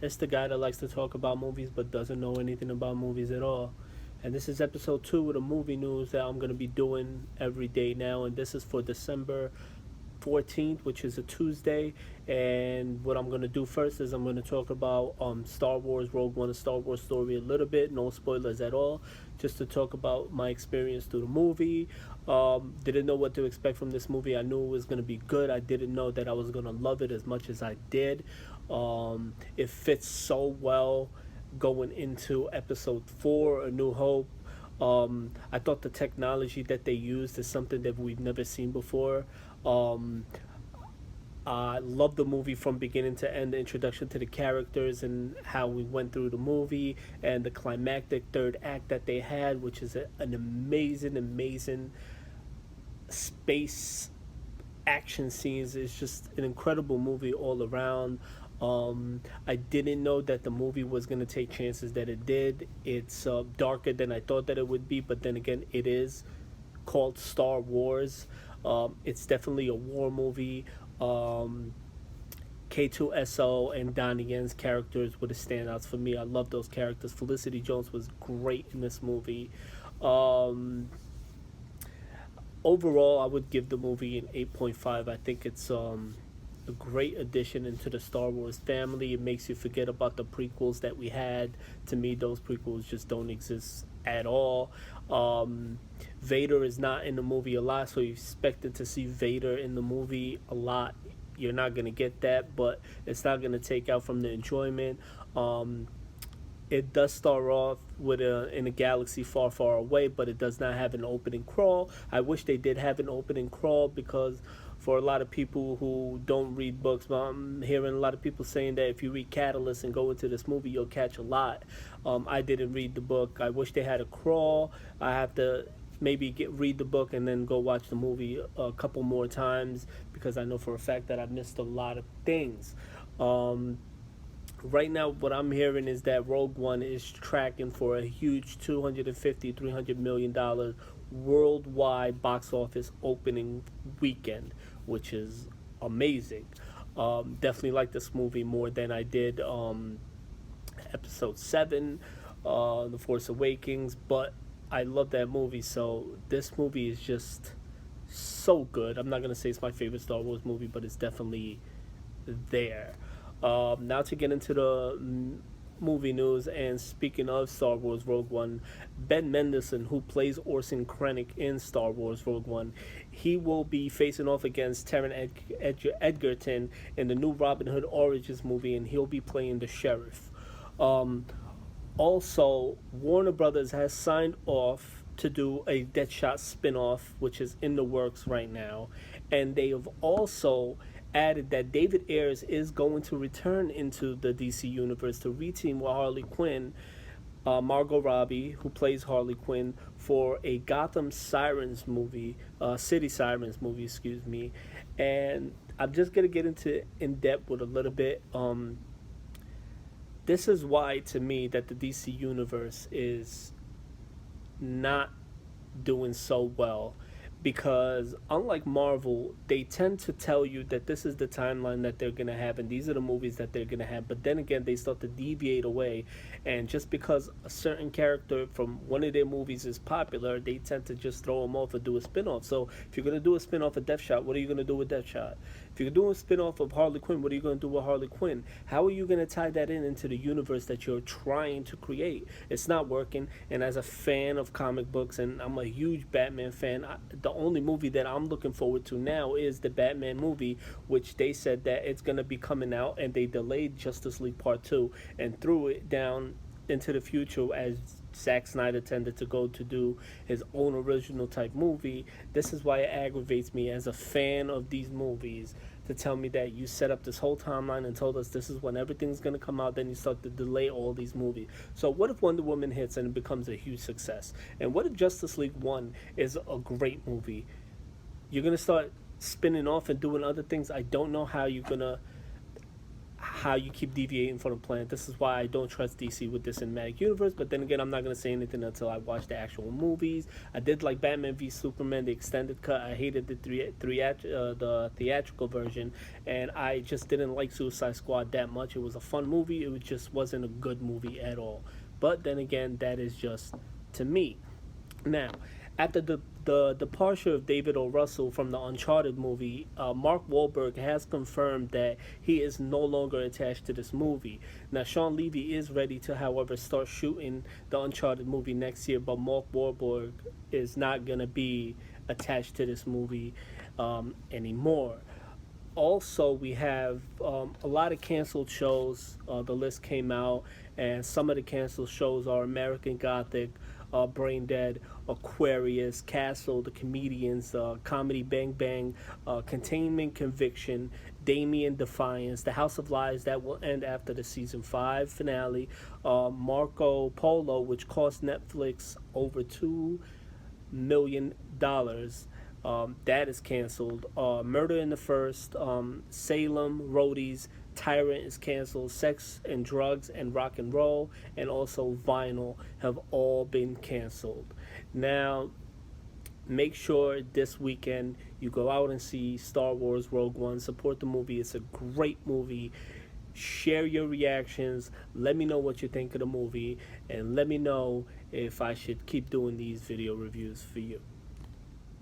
It's the guy that likes to talk about movies but doesn't know anything about movies at all. And this is episode 2 of the movie news that I'm going to be doing every day now. And this is for December 14th, which is a Tuesday. And what I'm going to do first is I'm going to talk about Star Wars Rogue One, a Star Wars story, a little bit, no spoilers at all, just to talk about my experience through the movie. Didn't know what to expect from this movie. I knew it was going to be good. I didn't know that I was going to love it as much as I did. It fits so well going into episode 4, A New Hope. I thought the technology that they used is something that we've never seen before. Um, I love the movie from beginning to end, the introduction to the characters and how we went through the movie and the climactic third act that they had, which is an amazing space action scenes. It's just an incredible movie all around. I didn't know that the movie was going to take chances that it did. It's darker than I thought that it would be, but then again, it is called Star Wars. It's definitely a war movie. K2SO and Donnie Yen's characters were the standouts for me. I love those characters. Felicity Jones was great in this movie. Um, Overall, I would give the movie an 8.5. I think it's a great addition into the Star Wars family. It makes you forget about the prequels that we had. To me, those prequels just don't exist at all. Vader is not in the movie a lot, so you expected to see Vader in the movie a lot. You're not going to get that, but it's not going to take out from the enjoyment. It does start off with in a galaxy far, far away, but it does not have an opening crawl. I wish they did have an opening crawl, because for a lot of people who don't read books, I'm hearing a lot of people saying that if you read Catalyst and go into this movie, you'll catch a lot. I didn't read the book. I wish they had a crawl. I have to maybe read the book and then go watch the movie a couple more times, because I know for a fact that I've missed a lot of things. Um, right now, what I'm hearing is that Rogue One is tracking for a huge 250, $300 million worldwide box office opening weekend, which is amazing. Definitely like this movie more than I did Episode 7, The Force Awakens, but I love that movie, so this movie is just so good. I'm not going to say it's my favorite Star Wars movie, but it's definitely there. Now to get into the movie news, and speaking of Star Wars Rogue One, Ben Mendelsohn, who plays Orson Krennic in Star Wars Rogue One, he will be facing off against Taron Egerton in the new Robin Hood Origins movie, and he'll be playing the sheriff. Um, Also, Warner Brothers has signed off to do a Deadshot spin-off, which is in the works right now. And they have also added that David Ayers is going to return into the DC universe to reteam with Harley Quinn, Margot Robbie, who plays Harley Quinn, for a Gotham Sirens movie, City Sirens movie, excuse me. And I'm just gonna get into in depth with a little bit. This is why, to me, that the DC universe is not doing so well, because unlike Marvel, they tend to tell you that this is the timeline that they're going to have and these are the movies that they're going to have, but then again they start to deviate away, and just because a certain character from one of their movies is popular, they tend to just throw them off or do a spin-off. So if you're going to do a spin-off of Deathshot, what are you going to do with Deathshot? If you're doing a spin-off of Harley Quinn, what are you going to do with Harley Quinn? How are you going to tie that in into the universe that you're trying to create? It's not working. And as a fan of comic books, and I'm a huge Batman fan, the only movie that I'm looking forward to now is the Batman movie, which they said that it's going to be coming out, and they delayed Justice League Part 2 and threw it down into the future as Zack Snyder tended to go to do his own original type movie. This is why it aggravates me as a fan of these movies to tell me that you set up this whole timeline and told us this is when everything's going to come out, then you start to delay all these movies. So what if Wonder Woman hits and it becomes a huge success? And what if Justice League 1 is a great movie? You're going to start spinning off and doing other things. I don't know how how you keep deviating from the plan. This is why I don't trust DC with this cinematic universe. But then again, I'm not gonna say anything until I watch the actual movies. I did like Batman v Superman, the extended cut. I hated the theatrical version, and I just didn't like Suicide Squad that much. It was a fun movie. It just wasn't a good movie at all. But then again, that is just to me. Now, after the departure of David O. Russell from the Uncharted movie, Mark Wahlberg has confirmed that he is no longer attached to this movie. Now, Sean Levy is ready to, however, start shooting the Uncharted movie next year, but Mark Wahlberg is not going to be attached to this movie anymore. Also, we have a lot of canceled shows. The list came out, and some of the canceled shows are American Gothic, Brain Dead, Aquarius, Castle, The Comedians, Comedy Bang Bang, Containment Conviction, Damien Defiance, The House of Lies that will end after the season 5 finale, Marco Polo, which cost Netflix over $2 million. That is canceled. Murder in the First, Salem, Roadies, Tyrant is canceled. Sex and Drugs and Rock and Roll, and also Vinyl have all been canceled. Now, make sure this weekend you go out and see Star Wars Rogue One. Support the movie. It's a great movie. Share your reactions. Let me know what you think of the movie, and let me know if I should keep doing these video reviews for you.